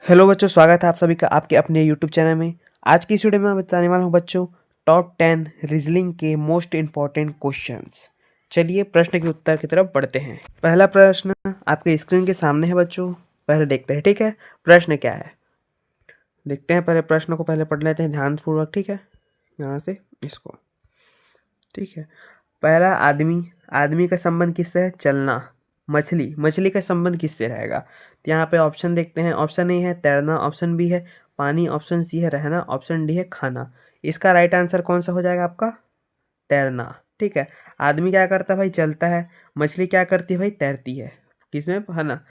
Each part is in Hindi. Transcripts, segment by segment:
हेलो बच्चों, स्वागत है आप सभी का आपके अपने यूट्यूब चैनल में। आज की इस वीडियो में मैं बताने वाला हूं बच्चों टॉप 10 रीजनिंग के मोस्ट इंपॉर्टेंट क्वेश्चंस। चलिए प्रश्न के उत्तर की तरफ बढ़ते हैं। पहला प्रश्न आपके स्क्रीन के सामने है बच्चों, पहले देखते हैं। ठीक है, प्रश्न क्या है देखते हैं। पहले प्रश्न को पहले पढ़ लेते हैं ध्यानपूर्वक। ठीक है, यहाँ से इसको। ठीक है, पहला आदमी, आदमी का संबंध किससे है? चलना। मछली, मछली का संबंध किससे रहेगा? तो यहाँ पे ऑप्शन देखते हैं। ऑप्शन ए है तैरना, ऑप्शन बी है पानी, ऑप्शन सी है रहना, ऑप्शन डी है खाना। इसका राइट आंसर कौन सा हो जाएगा आपका? तैरना। ठीक है, आदमी क्या करता है भाई? चलता है। मछली क्या करती है भाई? तैरती है। किसमें है ना?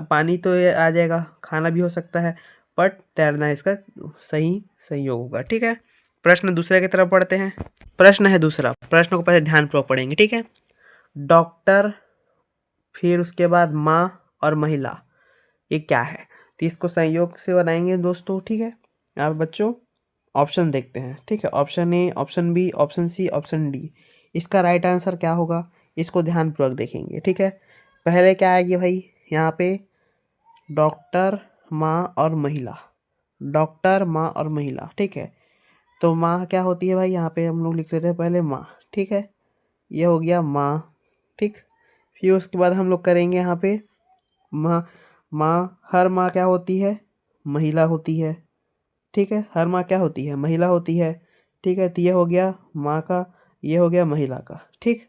पानी तो ये आ जाएगा, खाना भी हो सकता है, बट तैरना इसका सही संयोग होगा। ठीक है, प्रश्न दूसरे की तरफ बढ़ते हैं। प्रश्न है दूसरा, प्रश्न को पहले ध्यानपूर्वक पढ़ेंगे। ठीक है, डॉक्टर, फिर उसके बाद माँ और महिला, ये क्या है? तो इसको संयोग से बनाएंगे दोस्तों। ठीक है, आप बच्चों ऑप्शन देखते हैं। ठीक है, option A, option B, option C, option D. इसका राइट आंसर क्या होगा? इसको ध्यानपूर्वक देखेंगे। ठीक है, पहले क्या आएगी भाई? यहाँ पे डॉक्टर, माँ और महिला। डॉक्टर, माँ और महिला। ठीक है, तो माँ क्या होती है भाई? यहाँ पे हम लोग लिख लेते हैं पहले माँ। ठीक है, ये हो गया माँ। ठीक, फिर उसके बाद हम लोग करेंगे यहाँ पे माँ। माँ, हर माँ क्या होती है? महिला होती है। ठीक है, हर माँ क्या होती है? महिला होती है। ठीक है, तो ये हो गया माँ का, ये हो गया महिला का। ठीक,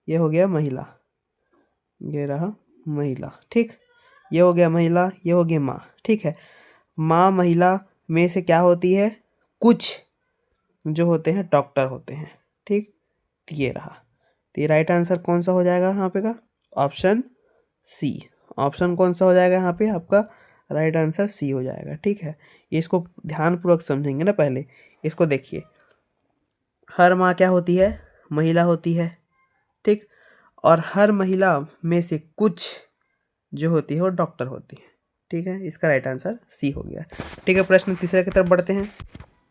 ये हो गया महिला, ये रहा महिला। ठीक, ये हो गया महिला, ये हो गया माँ। ठीक है, माँ महिला में से क्या होती है? कुछ जो होते हैं डॉक्टर होते हैं। ठीक, तो ये रहा। तो ये राइट आंसर कौन सा हो जाएगा यहाँ पे का? Option C. ऑप्शन कौन सा हो जाएगा यहाँ पे आपका? राइट आंसर सी हो जाएगा। ठीक है, इसको ध्यानपूर्वक समझेंगे ना। पहले इसको देखिए, हर माँ क्या होती है? महिला होती है। ठीक, और हर महिला में से कुछ जो होती है वो डॉक्टर होती है। ठीक है, इसका राइट आंसर सी हो गया। ठीक है, प्रश्न तीसरे की तरफ बढ़ते हैं।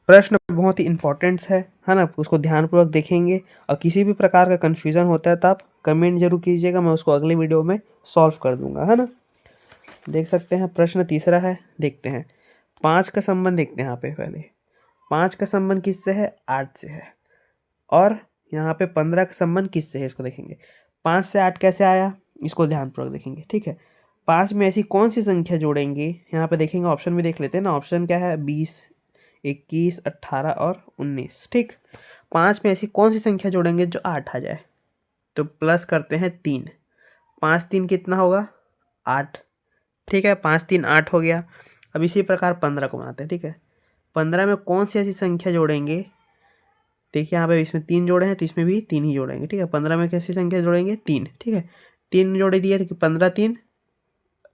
प्रश्न बहुत ही इंपॉर्टेंट है ना? उसको ध्यानपूर्वक देखेंगे, और किसी भी प्रकार का कन्फ्यूज़न होता है तो आप कमेंट जरूर कीजिएगा, मैं उसको अगले वीडियो में सॉल्व कर दूंगा, है ना? देख सकते हैं प्रश्न तीसरा है, देखते हैं। 5 का संबंध देखते हैं यहाँ पे पहले। 5 का संबंध किससे है? 8 से है। और यहाँ पे 15 का संबंध किससे है? इसको देखेंगे। 5 से 8 कैसे आया? इसको ध्यानपूर्वक देखेंगे। ठीक है, 5 में ऐसी कौन सी संख्या जोड़ेंगे? यहाँ पे देखेंगे, ऑप्शन भी देख लेते हैं ना। ऑप्शन क्या है? 20, 21, 18 और 19। ठीक, 5 में ऐसी कौन सी संख्या जोड़ेंगे जो 8 आ जाए? तो प्लस करते हैं 3। 5 3 कितना होगा? 8। ठीक है, 5 3 8 हो गया। अब इसी प्रकार 15 को बनाते हैं। ठीक है, 15 में कौन सी ऐसी संख्या जोड़ेंगे? देखिए यहाँ पे इसमें 3 जोड़े हैं तो इसमें भी 3 ही जोड़ेंगे। ठीक है, 15 में कैसी संख्या जोड़ेंगे? 3। ठीक है, 3 जोड़े दिए तो 15 3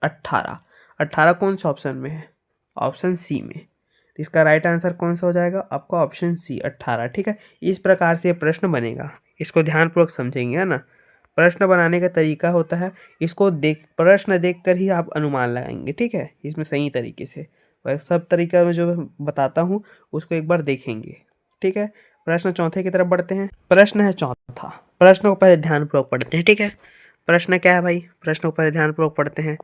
18। 18 कौन सा ऑप्शन में है? ऑप्शन सी में। तो इसका राइट आंसर कौन सा हो जाएगा आपका? Option C 18। ठीक है, इस प्रकार से ये प्रश्न बनेगा, इसको ध्यानपूर्वक समझेंगे, है ना? प्रश्न बनाने का तरीका होता है, इसको प्रश्न देख कर ही आप अनुमान लगाएंगे। ठीक है, इसमें सही तरीके से, और सब तरीका में जो बताता हूँ उसको एक बार देखेंगे। ठीक है, प्रश्न चौथे की तरफ बढ़ते हैं। प्रश्न है चौथा, प्रश्न को पहले ध्यानपूर्वक पढ़ते हैं। ठीक है, प्रश्न क्या है भाई? प्रश्न को पहले ध्यानपूर्वक पढ़ते हैं।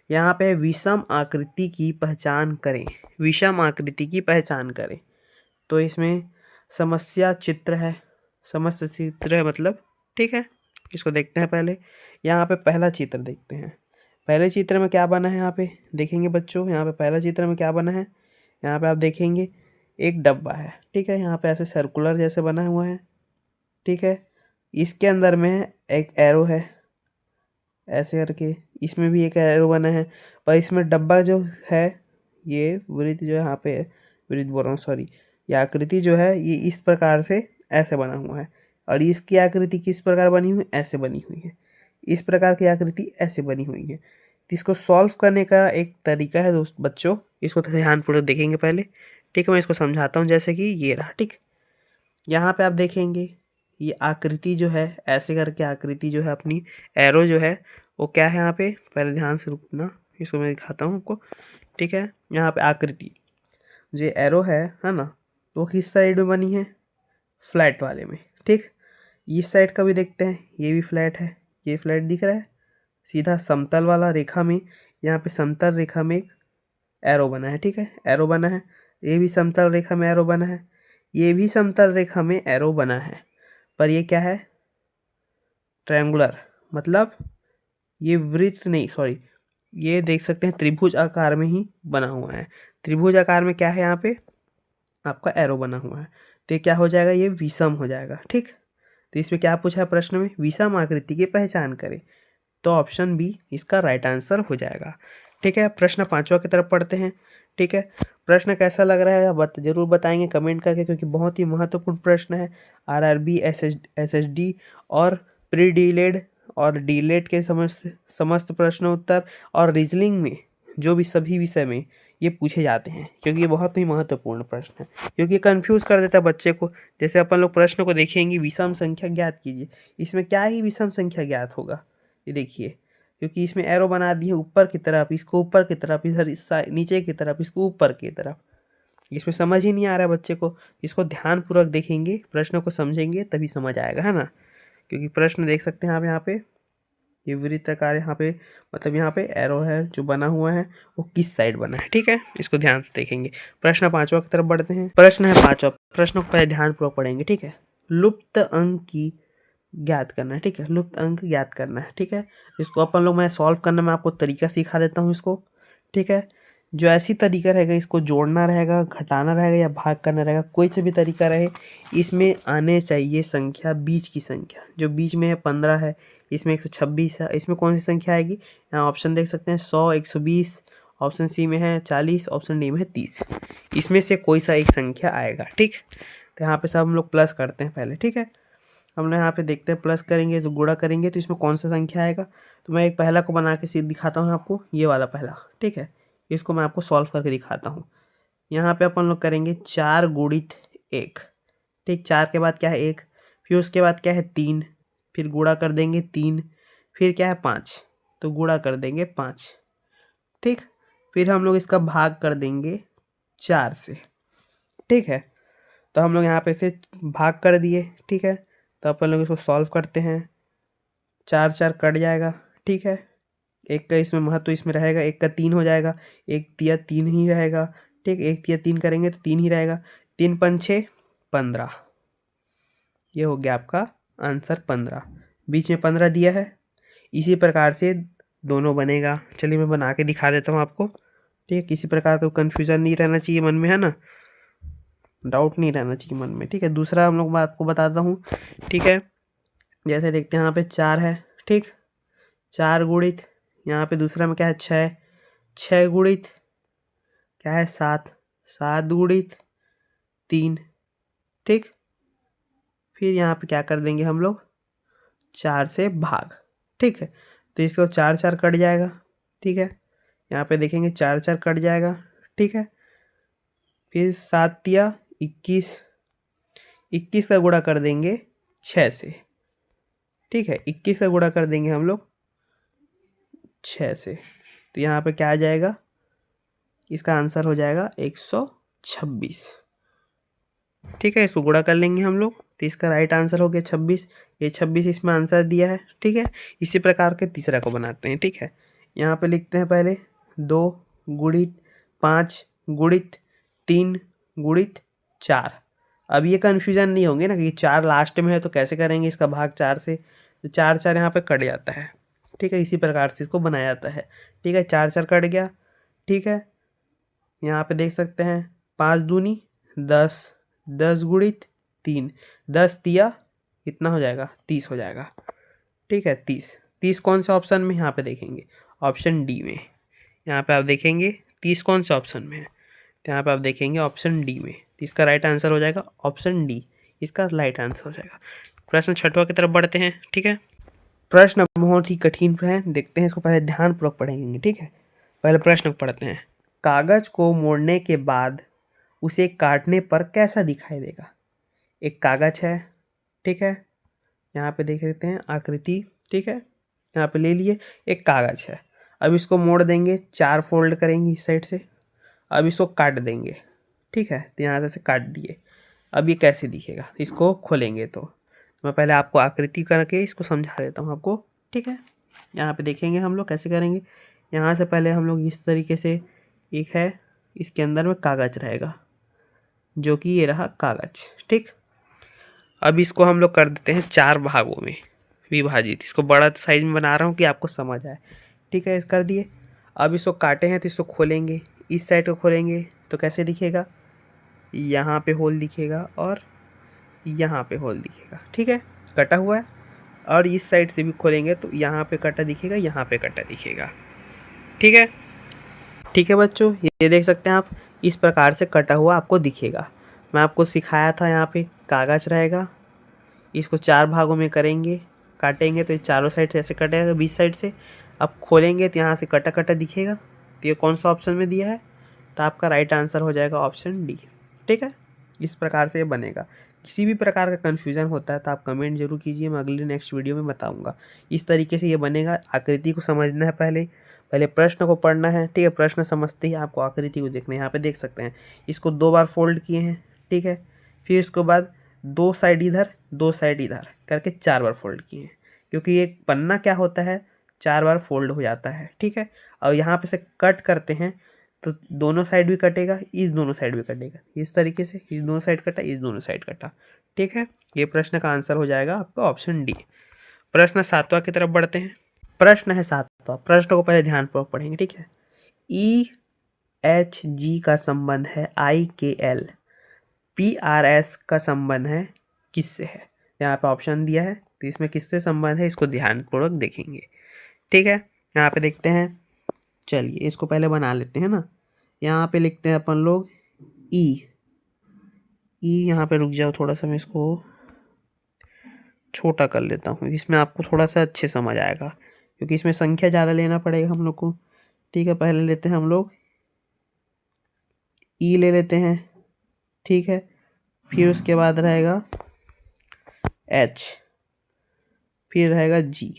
यहाँ पे विषम आकृति की पहचान करें। विषम आकृति की पहचान करें, तो इसमें समस्या चित्र है। समस्या चित्र है मतलब, ठीक है, इसको देखते हैं पहले। यहाँ पे पहला चित्र देखते हैं। पहले चित्र में क्या बना है यहाँ पे देखेंगे बच्चों। यहाँ पे पहला चित्र में क्या बना है? यहाँ पे आप देखेंगे एक डब्बा है। ठीक है, यहाँ पे ऐसे सर्कुलर जैसे बना हुआ है। ठीक है, इसके अंदर में एक एरो है ऐसे करके, इसमें भी एक एरो बना है, पर इसमें डब्बा जो है, ये वृत्त जो यहाँ पे, वृत्त बोल रहा हूँ सॉरी, ये आकृति जो है ये इस प्रकार से ऐसे बना हुआ है, और इसकी आकृति किस प्रकार बनी हुई? ऐसे बनी हुई है। इस प्रकार की आकृति ऐसे बनी हुई है। तो इसको सॉल्व करने का एक तरीका है दोस्त बच्चों, इसको थोड़ा ध्यानपूर्वक देखेंगे पहले। ठीक है, मैं इसको समझाता हूँ। जैसे कि ये रहा। ठीक, यहाँ पे आप देखेंगे ये आकृति जो है ऐसे करके, आकृति जो है अपनी, एरो जो है वो क्या है यहाँ पे? पहले ध्यान से रुकना, इसको मैं दिखाता हूँ आपको। ठीक है, यहाँ पे आकृति जो एरो है ना, तो वो किस साइड में बनी है? फ्लैट वाले में। ठीक, इस साइड का भी देखते हैं, ये भी फ्लैट है, ये फ्लैट दिख रहा है। सीधा समतल वाला रेखा में, यहाँ पे समतल रेखा में एक एरो बना है, ठीक है, एरो बना है। ये भी समतल रेखा में एरो बना है, ये भी समतल रेखा में एरो बना है, पर ये क्या है, ट्रायंगुलर, मतलब ये वृत्त नहीं, सॉरी, ये देख सकते हैं त्रिभुज आकार में ही बना हुआ है। त्रिभुज आकार में क्या है, यहाँ पे आपका एरो बना हुआ है, तो ये क्या हो जाएगा, ये विषम हो जाएगा, ठीक। तो इसमें क्या पूछा है प्रश्न में, विषम आकृति की पहचान करें, तो ऑप्शन बी इसका राइट आंसर हो जाएगा, ठीक है। प्रश्न 5वां की तरफ पढ़ते हैं, ठीक है। प्रश्न कैसा लग रहा है जरूर बताएंगे कमेंट करके, क्योंकि बहुत ही महत्वपूर्ण प्रश्न है। आरआरबी, एसएसडी और प्री डीलेड और डीलेड के समस्त प्रश्न उत्तर और रीजनिंग में जो भी सभी विषय में ये पूछे जाते हैं, क्योंकि ये बहुत ही महत्वपूर्ण प्रश्न है, क्योंकि कंफ्यूज कर देता है बच्चे को। जैसे अपन लोग प्रश्न को देखेंगे, विषम संख्या ज्ञात कीजिए, इसमें क्या ही विषम संख्या ज्ञात होगा, ये देखिए, क्योंकि इसमें एरो बना दिए ऊपर की तरफ, इसको ऊपर की तरफ, इधर नीचे की तरफ, इसको ऊपर की तरफ। इसमें समझ ही नहीं आ रहा है बच्चे को, इसको ध्यानपूर्वक देखेंगे, प्रश्न को समझेंगे तभी समझ आएगा, है ना। क्योंकि प्रश्न देख सकते हैं आप यहाँ पे, ये वृत्ताकार यहाँ पे, मतलब यहाँ पे एरो है जो बना हुआ है, वो किस साइड बना है, ठीक है, इसको ध्यान से देखेंगे। प्रश्न 5वां की तरफ बढ़ते हैं। प्रश्न है 5वां, प्रश्न को पहले ध्यानपूर्वक पढ़ेंगे, ठीक है। लुप्त अंक की ज्ञात करना है, ठीक है, लुप्त अंक ज्ञात करना है, ठीक है। इसको अपन लोग, मैं सॉल्व करने में आपको तरीका सिखा देता हूँ इसको, ठीक है। जो ऐसी तरीका रहेगा, इसको जोड़ना रहेगा, घटाना रहेगा या भाग करना रहेगा, कोई से भी तरीका रहे, इसमें आने चाहिए संख्या बीच की संख्या, जो बीच में है 15 है, इसमें 126 है, इसमें कौन सी संख्या आएगी, यहाँ ऑप्शन देख सकते हैं 100, 120, ऑप्शन सी में है 40, ऑप्शन डी में है 30, इसमें से कोई सा एक संख्या आएगा, ठीक। तो यहाँ पे सब हम लोग प्लस करते हैं पहले, ठीक है। हम लोग यहाँ पे देखते हैं, प्लस करेंगे तो गुणा करेंगे, तो इसमें कौन सा संख्या आएगा, तो मैं एक पहला को बना के सीधे दिखाता हूँ आपको, ये वाला पहला, ठीक है। इसको मैं आपको सॉल्व करके दिखाता हूँ। यहाँ पे अपन लोग करेंगे 4 गुणित 1, ठीक, 4 के बाद क्या है 1, फिर उसके बाद क्या है 3, फिर गुणा कर देंगे 3, फिर क्या है 5, तो गुणा कर देंगे 5, ठीक। फिर हम लोग इसका भाग कर देंगे 4 से, ठीक है। तो हम लोग यहाँ पे से भाग कर दिए, ठीक है। तो अपन लोग इसको सॉल्व करते हैं, 4 4 कट जाएगा, ठीक है। एक का इसमें महत्व इसमें रहेगा, एक का 3 हो जाएगा, एक तिया 3 ही रहेगा, ठीक, एक तिया 3 करेंगे तो 3 ही रहेगा, 3 पंछे 15, ये हो गया आपका आंसर 15, बीच में 15 दिया है। इसी प्रकार से दोनों बनेगा, चलिए मैं बना के दिखा देता हूँ आपको, ठीक है। किसी प्रकार का कन्फ्यूज़न नहीं रहना चाहिए मन में, है ना, डाउट नहीं रहना चाहिए मन में, ठीक है। दूसरा हम लोग आपको बताता हूँ, ठीक है। जैसे देखते हैं यहाँ पे 4 है, ठीक, 4 गुणित, यहाँ पे दूसरा में क्या है 6, 6 गुणित क्या है 7, 7 गुणित 3, ठीक। फिर यहाँ पे क्या कर देंगे हम लोग, 4 से भाग, ठीक है। तो इसको 4 4 कट जाएगा, ठीक है। यहाँ पे देखेंगे 4 4 कट जाएगा, ठीक है। फिर 7 तिया 21, 21 का गुणा कर देंगे 6 से, ठीक है, 21 का गुणा कर देंगे हम लोग 6 से, तो यहाँ पे क्या आ जाएगा, इसका आंसर हो जाएगा 126, ठीक है। इसको गुणा कर लेंगे हम लोग, तो इसका राइट आंसर हो गया 26, ये 26 इसमें आंसर दिया है, ठीक है। इसी प्रकार के तीसरा को बनाते हैं, ठीक है। यहाँ पे लिखते हैं पहले 2 गुणित 5 गुणित 3 गुणित 4। अब ये कन्फ्यूजन नहीं होंगे ना कि 4 लास्ट में है तो कैसे करेंगे इसका भाग 4 से, तो 4 4 यहाँ पे कट जाता है, ठीक है। इसी प्रकार से इसको बनाया जाता है, ठीक है। 4 4 कट गया, ठीक है। यहाँ पे देख सकते हैं 5 दूनी 10, 10 गुणित 3, 10 तिया कितना हो जाएगा 30 हो जाएगा, ठीक है। 30, 30 कौन सा ऑप्शन में, यहाँ पे देखेंगे ऑप्शन डी में, यहाँ पे आप देखेंगे 30 कौन सा ऑप्शन में है, तो यहाँ पे आप देखेंगे ऑप्शन डी में, तो इसका राइट आंसर हो जाएगा ऑप्शन डी, इसका राइट आंसर हो जाएगा। प्रश्न 6वां की तरफ बढ़ते हैं, ठीक है। प्रश्न बहुत ही कठिन है, देखते हैं इसको, पहले ध्यानपूर्वक पढ़ेंगे, ठीक है। पहले प्रश्न पढ़ते हैं, कागज को मोड़ने के बाद उसे काटने पर कैसा दिखाई देगा। एक कागज है, ठीक है, यहाँ पे देख लेते हैं आकृति, ठीक है, यहाँ पे ले लिए एक कागज है। अब इसको मोड़ देंगे, 4 फोल्ड करेंगे इस साइड से, अब इसको काट देंगे, ठीक है, तो यहाँ से काट दिए। अब ये कैसे दिखेगा, इसको खोलेंगे तो मैं पहले आपको आकृति करके इसको समझा देता हूँ आपको, ठीक है। यहाँ पे देखेंगे हम लोग कैसे करेंगे, यहाँ से पहले हम लोग इस तरीके से, एक है इसके अंदर में कागज रहेगा, जो कि ये रहा कागज। ठीक, अब इसको हम लोग कर देते हैं 4 भागों में विभाजित। इसको बड़ा साइज में बना रहा हूँ कि आपको समझ आए। ठीक है, इस कर दिए। अब इसको काटे हैं तो इसको खोलेंगे, इस साइड को खोलेंगे तो कैसे दिखेगा, यहाँ पे होल दिखेगा और यहाँ पे होल दिखेगा। ठीक है, कटा हुआ है। और इस साइड से भी खोलेंगे तो यहाँ पे कटा दिखेगा, यहाँ पे कटा दिखेगा। ठीक है, ठीक है बच्चों, ये देख सकते हैं आप, इस प्रकार से कटा हुआ आपको दिखेगा। मैं आपको सिखाया था, यहाँ पे कागज रहेगा, इसको 4 भागों में करेंगे, काटेंगे तो ये चारों साइड से ऐसे कटेगा, 20 साइड से। अब खोलेंगे तो यहाँ से कटा कटा दिखेगा। तो ये कौन सा ऑप्शन में दिया है, तो आपका राइट आंसर हो जाएगा ऑप्शन डी। ठीक है, इस प्रकार से ये बनेगा। किसी भी प्रकार का कन्फ्यूज़न होता है तो आप कमेंट जरूर कीजिए, मैं अगले नेक्स्ट वीडियो में बताऊंगा। इस तरीके से ये बनेगा। आकृति को समझना है, पहले पहले प्रश्न को पढ़ना है। ठीक है, प्रश्न समझते ही आपको आकृति को देखना है। यहाँ पे देख सकते हैं, इसको 2 बार फोल्ड किए हैं। ठीक है, फिर इसके बाद 2 साइड इधर 2 साइड इधर करके 4 बार फोल्ड किए हैं, क्योंकि ये पन्ना क्या होता है, 4 बार फोल्ड हो जाता है। ठीक है, और यहाँ पे से कट करते हैं तो दोनों साइड भी कटेगा, इस दोनों साइड भी कटेगा, इस तरीके से इस दोनों साइड कटा, इस दोनों साइड कटा। ठीक है, ये प्रश्न का आंसर हो जाएगा आपका ऑप्शन डी। प्रश्न 7वां की तरफ बढ़ते हैं। प्रश्न है 7वां। प्रश्न को पहले ध्यानपूर्वक पढ़ेंगे। ठीक है, EHG का संबंध है IKL, PRS का संबंध है किससे है। यहाँ पे ऑप्शन दिया है, तो इसमें किससे संबंध है इसको ध्यानपूर्वक देखेंगे। ठीक है, यहाँ पे देखते हैं। चलिए इसको पहले बना लेते हैं ना। यहाँ पे लिखते हैं अपन लोग ई। यहाँ पे रुक जाओ, थोड़ा सा मैं इसको छोटा कर लेता हूँ, इसमें आपको थोड़ा सा अच्छे समझ आएगा, क्योंकि इसमें संख्या ज़्यादा लेना पड़ेगा हम लोग को। ठीक है, पहले लेते हैं हम लोग ई ले लेते हैं। ठीक है, फिर उसके बाद रहेगा H, फिर रहेगा G,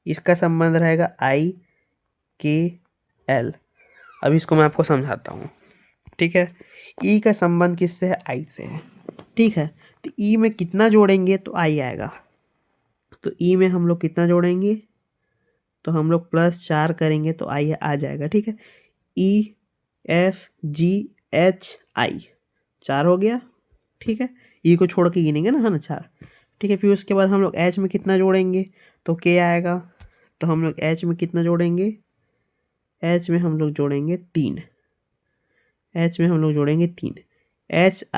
इसका संबंध रहेगा IKL। अब इसको मैं आपको समझाता हूँ। ठीक है, ई का संबंध किससे है, आई से है। ठीक है, तो ई में कितना जोड़ेंगे तो आई आएगा। तो ई में हम लोग कितना जोड़ेंगे, तो हम लोग +4 करेंगे तो आई आ जाएगा। ठीक है, EFGHI 4 हो गया। ठीक है, ई को छोड़ के गिनेंगे ना, है ना, 4। ठीक है, फिर उसके बाद हम लोग एच में कितना जोड़ेंगे तो के आएगा। तो हम लोग एच में कितना जोड़ेंगे, एच में हम लोग जोड़ेंगे 3। एच में हम लोग जोड़ेंगे 3। HIK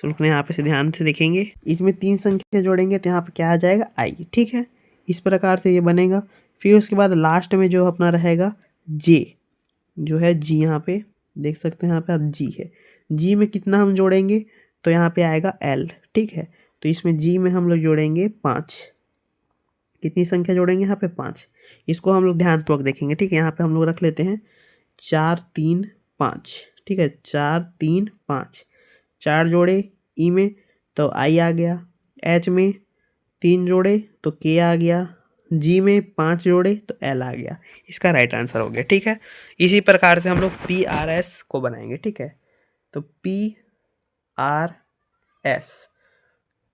रुकने, यहाँ पे से ध्यान से देखेंगे, इसमें 3 संख्या जोड़ेंगे तो यहाँ पे क्या आ जाएगा, आई। ठीक है, इस प्रकार से ये बनेगा। फिर उसके बाद लास्ट में जो अपना रहेगा जे, जो है जी, यहाँ पे देख सकते हैं, यहाँ पे अब जी है। जी में कितना हम जोड़ेंगे तो यहाँ पे आएगा एल। ठीक है, तो इसमें जी में हम लोग जोड़ेंगे 5। कितनी संख्या जोड़ेंगे यहाँ पे, 5। इसको हम लोग ध्यानपूर्वक देखेंगे। ठीक है, यहाँ पे हम लोग रख लेते हैं 4 3 5। ठीक है, 4 3 5, 4 जोड़े ई में तो आई आ गया, एच में 3 जोड़े तो के आ गया, जी में 5 जोड़े तो एल आ गया। इसका राइट आंसर हो गया। ठीक है, इसी प्रकार से हम लोग PRS को बनाएंगे। ठीक है, तो PRS,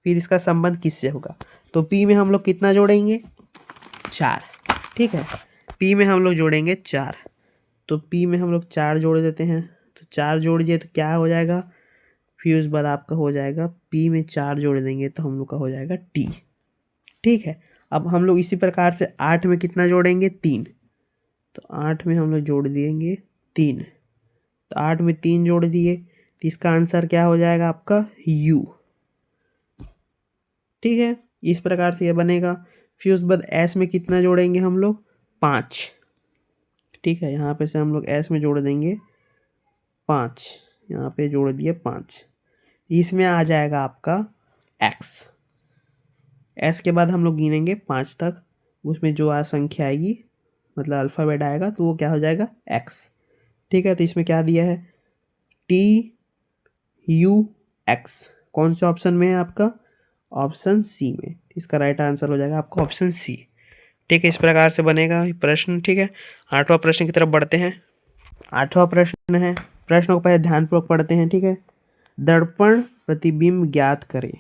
फिर इसका संबंध किससे होगा, तो P में हम लोग कितना जोड़ेंगे, 4। ठीक है, P में हम लोग जोड़ेंगे 4, तो P में हम लोग 4 जोड़ देते हैं। तो 4 जोड़ दिए तो क्या हो जाएगा, फिर उस बाद आपका हो जाएगा P में 4 जोड़ देंगे तो हम लोग का हो जाएगा T। ठीक है, अब हम लोग इसी प्रकार से 8 में कितना जोड़ेंगे, 3। तो 8 में हम लोग जोड़ देंगे 3, तो 8 में 3 जोड़ दिए तो इसका आंसर क्या हो जाएगा आपका, U। ठीक है, इस प्रकार से ये बनेगा। फिर उसके बाद S में कितना जोड़ेंगे हम लोग, 5। ठीक है, यहाँ पे से हम लोग S में जोड़ देंगे 5, यहाँ पे जोड़ दिए 5। इसमें आ जाएगा आपका X। S के बाद हम लोग गिनेंगे 5 तक, उसमें जो संख्या आएगी, मतलब अल्फ़ाबेट आएगा, तो वो क्या हो जाएगा, X। ठीक है, तो इसमें क्या दिया है, TUX। कौन से ऑप्शन में है आपका, ऑप्शन सी में। इसका राइट आंसर हो जाएगा आपका ऑप्शन सी। ठीक है, इस प्रकार से बनेगा प्रश्न। ठीक है, 8वां प्रश्न की तरफ बढ़ते हैं। 8वां प्रश्न है, प्रश्न को पहले ध्यानपूर्वक पढ़ते हैं। ठीक है, दर्पण प्रतिबिंब ज्ञात करें।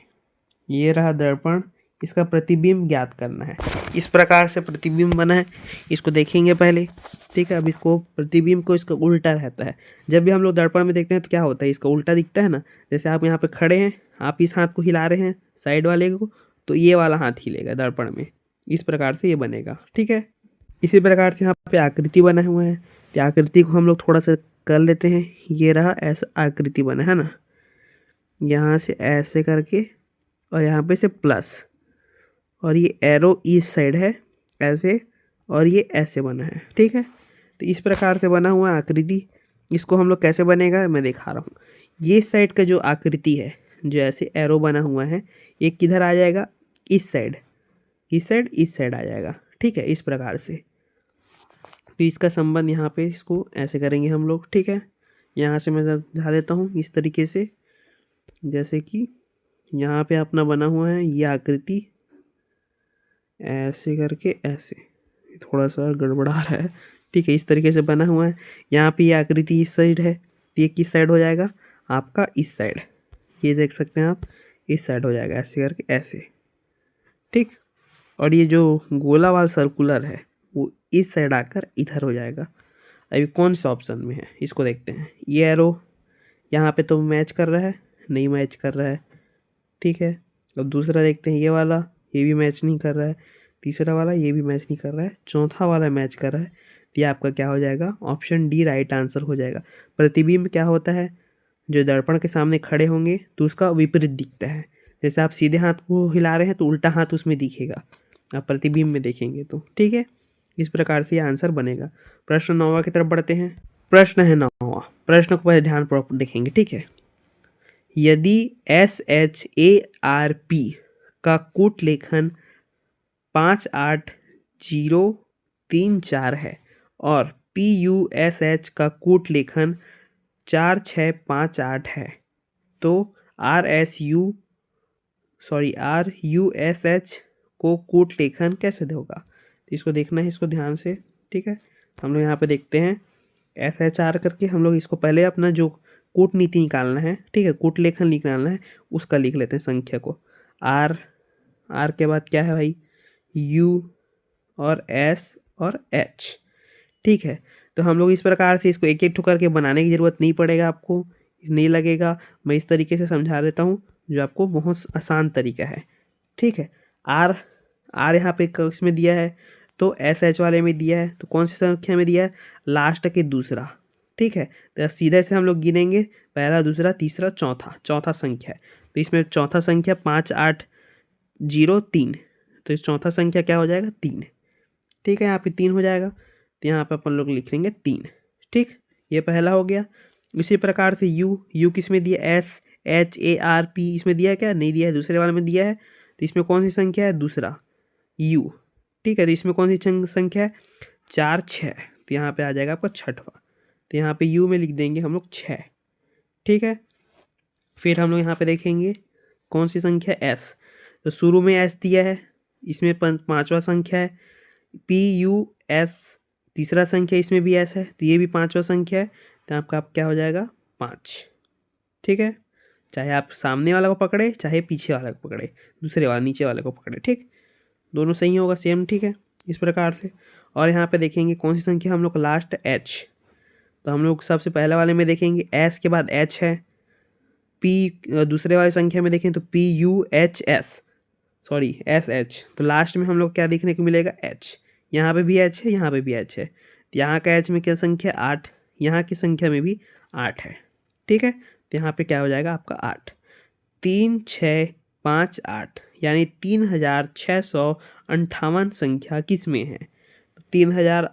ये रहा दर्पण, इसका प्रतिबिंब ज्ञात करना है। इस प्रकार से प्रतिबिंब बना है, इसको देखेंगे पहले, ठीक है। अब इसको प्रतिबिंब को इसका उल्टा रहता है। जब भी हम लोग दर्पण में देखते हैं तो क्या होता है, इसका उल्टा दिखता है ना। जैसे आप यहाँ पे खड़े हैं, आप इस हाथ को हिला रहे हैं साइड वाले को, तो ये वाला हाथ हिलेगा दर्पण में, इस प्रकार से ये बनेगा, ठीक है। इसी प्रकार से यहाँ पे आकृति बना हुआ है, तो आकृति को हम लोग थोड़ा सा कर लेते हैं। ये रहा, ऐसा आकृति बना है ना, यहाँ से ऐसे करके और यहाँ पे से प्लस, और ये एरो इस साइड है ऐसे, और ये ऐसे बना है, ठीक है। तो इस प्रकार से बना हुआ आकृति, इसको हम लोग कैसे बनेगा मैं दिखा रहा हूँ। ये साइड का जो आकृति है, जो ऐसे एरो बना हुआ है, ये किधर आ जाएगा, इस साइड, इस साइड, इस साइड आ जाएगा, ठीक है। इस प्रकार से तो इसका संबंध यहाँ पे इसको ऐसे करेंगे हम लोग, ठीक है। यहाँ से मैं समझा देता हूँ इस तरीके से, जैसे कि यहाँ पे अपना बना हुआ है ये आकृति, ऐसे करके ऐसे, थोड़ा सा गड़बड़ा रहा है, ठीक है। इस तरीके से बना हुआ है। यहाँ पे ये आकृति इस साइड है, ये किस साइड हो जाएगा आपका, इस साइड, ये देख सकते हैं आप, इस साइड हो जाएगा ऐसे करके ऐसे, ठीक। और ये जो गोला वाला सर्कुलर है वो इस साइड आकर इधर हो जाएगा। अभी कौन सा ऑप्शन में है इसको देखते हैं। ये एरो यहाँ पे तो मैच कर रहा है, नहीं मैच कर रहा है, ठीक है। अब दूसरा देखते हैं, ये वाला, ये भी मैच नहीं कर रहा है। तीसरा वाला, ये भी मैच नहीं कर रहा है। चौथा वाला मैच कर रहा है, तो ये आपका क्या हो जाएगा, ऑप्शन डी राइट आंसर हो जाएगा। प्रतिबिंब क्या होता है, जो दर्पण के सामने खड़े होंगे तो उसका विपरीत दिखता है। जैसे आप सीधे हाथ को हिला रहे हैं तो उल्टा हाथ उसमें दिखेगा, आप प्रतिबिंब में देखेंगे तो, ठीक है। इस प्रकार से ये आंसर बनेगा। प्रश्न 9वां की तरफ बढ़ते हैं। प्रश्न है 9वां, प्रश्न को पहले ध्यानपूर्वक देखेंगे, ठीक है। यदि SHARP का कूट लेखन 58034 है और PUSH का कूट लेखन 4658 है, तो RUSH को कूट लेखन कैसे होगा। तो इसको देखना है, इसको ध्यान से, ठीक है। हम लोग यहाँ पे देखते हैं SHR करके, हम लोग इसको पहले अपना जो कूटनीति निकालना है, ठीक है, कूट लेखन निकालना है, उसका लिख लेते हैं संख्या को। R के बाद क्या है भाई, U और S और H, ठीक है। तो हम लोग इस प्रकार से इसको एक एक ठो करके बनाने की ज़रूरत नहीं पड़ेगा, आपको नहीं लगेगा। मैं इस तरीके से समझा देता हूँ जो आपको बहुत आसान तरीका है, ठीक है। R यहाँ पे इसमें दिया है, तो SH वाले में दिया है, तो कौन सी संख्या में दिया है, लास्ट के दूसरा, ठीक है। तो सीधे से हम लोग गिनेंगे, पहला, दूसरा, तीसरा, चौथा संख्या है। तो इसमें चौथा संख्या 5803, तो इस चौथा संख्या क्या हो जाएगा, 3, ठीक है। यहाँ पे 3 हो जाएगा, तो यहाँ पे अपन लोग लिख लेंगे 3, ठीक। ये पहला हो गया। इसी प्रकार से यू किस में दिया, SHARP इसमें दिया है क्या, नहीं दिया है, दूसरे वाले में दिया है। तो इसमें कौन सी संख्या है, दूसरा U, ठीक है। तो इसमें कौन सी संख्या है, 4 6, तो यहाँ पे आ जाएगा आपका छठवा। तो यहाँ पे U में लिख देंगे हम लोग 6, ठीक है। फिर हम लोग यहाँ पे देखेंगे कौन सी संख्या, S, तो शुरू में S दिया है, इसमें 5वां संख्या है। PUS तीसरा संख्या, इसमें भी S है, तो ये भी 5वां संख्या है। तो आपका क्या हो जाएगा, 5, ठीक है। चाहे आप सामने वाला को पकड़े, चाहे पीछे वाला को पकड़े, दूसरे वाला नीचे वाले को पकड़े, ठीक, दोनों सही होगा, सेम, ठीक है। इस प्रकार से। और यहाँ पे देखेंगे कौन सी संख्या हम लोग लास्ट, H, तो हम लोग सबसे पहले वाले में देखेंगे S के बाद H है। दूसरे वाली संख्या में देखें तो PUHS, सॉरी SH, तो लास्ट में हम लोग क्या देखने को मिलेगा, H। यहाँ पे भी H है, यहाँ पे भी H है, तो यहाँ का H में क्या संख्या, 8, यहाँ की संख्या में भी 8 है, ठीक है। तो यहाँ पे क्या हो जाएगा आपका 8, 3 6 5 8, यानी 3658 संख्या किस में है, तो 3000,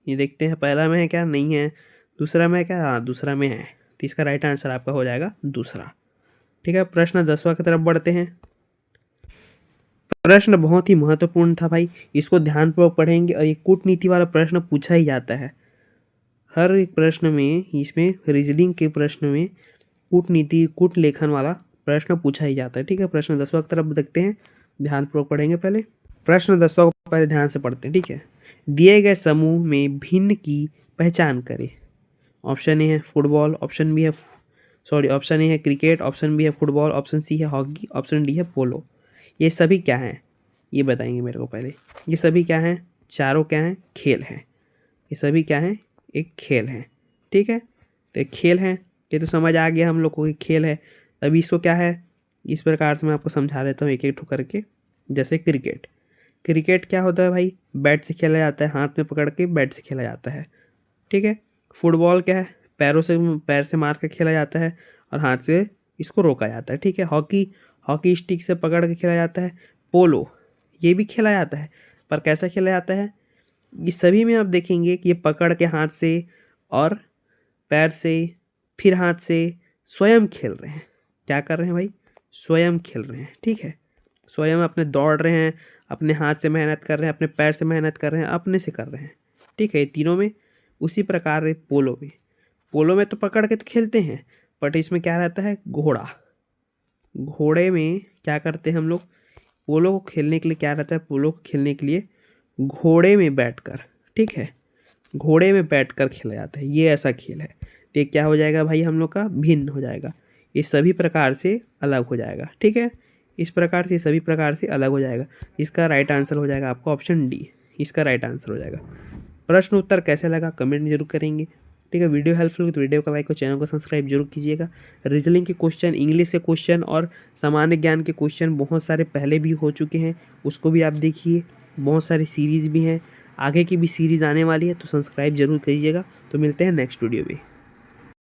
ये देखते हैं पहला में है क्या, नहीं है। दूसरा में है क्या, हाँ दूसरा में है, तो इसका राइट आंसर आपका हो जाएगा दूसरा, ठीक है। प्रश्न 10वां की तरफ बढ़ते हैं। प्रश्न बहुत ही महत्वपूर्ण था भाई, इसको ध्यानपूर्वक पढ़ेंगे, और ये कूटनीति वाला प्रश्न पूछा ही जाता है हर एक प्रश्न में। इसमें रीजनिंग के प्रश्न में कूटनीति, कूट लेखन वाला प्रश्न पूछा ही जाता है, ठीक है। प्रश्न 10वां की तरफ देखते हैं, ध्यानपूर्वक पढ़ेंगे पहले। प्रश्न 10वां को पहले ध्यान से पढ़ते हैं, ठीक है। दिए गए समूह में भिन्न की पहचान करें। ऑप्शन ए है फुटबॉल, ऑप्शन बी है ऑप्शन ए है क्रिकेट, ऑप्शन बी है फुटबॉल, ऑप्शन सी है हॉकी, ऑप्शन डी है पोलो। ये सभी क्या हैं, ये बताएंगे मेरे को पहले। ये सभी क्या हैं, चारों क्या हैं, खेल हैं। ये सभी क्या हैं, एक खेल हैं। ठीक है, तो एक खेल हैं, ये तो समझ आ गया हम लोग को कि खेल है। अभी इसको क्या है, इस प्रकार से मैं आपको समझा देता हूँ एक एक ठो करके। जैसे क्रिकेट, क्रिकेट क्या होता है भाई, बैट से खेला जाता है, हाथ में पकड़ के बैट से खेला जाता है। ठीक है, फुटबॉल क्या है, पैर से मार कर खेला जाता है और हाथ से इसको रोका जाता है। ठीक है, हॉकी, हॉकी स्टिक से पकड़ के खेला जाता है। पोलो, ये भी खेला जाता है, पर कैसा खेला जाता है, इस सभी में आप देखेंगे कि ये पकड़ के हाथ से और पैर से फिर हाथ से स्वयं खेल रहे हैं। क्या कर रहे हैं भाई, स्वयं खेल रहे हैं। ठीक है, स्वयं अपने दौड़ रहे हैं, अपने हाथ से मेहनत कर रहे हैं, अपने पैर से मेहनत कर रहे हैं, अपने से कर रहे हैं। ठीक है, ये तीनों में। उसी प्रकार है पोलो में, पोलो में तो पकड़ के तो खेलते हैं, बट इसमें क्या रहता है, घोड़ा। घोड़े में क्या करते हैं हम लोग, पोलो को खेलने के लिए क्या रहता है, पोलो को खेलने के लिए घोड़े में बैठकर, ठीक है, घोड़े में बैठकर खेला जाता है। ये ऐसा खेल है। तो ये क्या हो जाएगा भाई, हम लोग का भिन्न हो जाएगा, ये सभी प्रकार से अलग हो जाएगा। ठीक है, इस प्रकार से सभी प्रकार से अलग हो जाएगा। इसका राइट आंसर हो जाएगा आपका ऑप्शन डी, इसका राइट आंसर हो जाएगा। प्रश्न उत्तर कैसे लगा कमेंट जरूर करेंगे। ठीक है, वीडियो हेल्पफुल हो तो वीडियो को लाइक और चैनल को सब्सक्राइब जरूर कीजिएगा। रीजनिंग के क्वेश्चन, इंग्लिश के क्वेश्चन और सामान्य ज्ञान के क्वेश्चन बहुत सारे पहले भी हो चुके हैं, उसको भी आप देखिए। बहुत सारी सीरीज़ भी हैं, आगे की भी सीरीज़ आने वाली है, तो सब्सक्राइब जरूर करिएगा। तो मिलते हैं नेक्स्ट वीडियो में।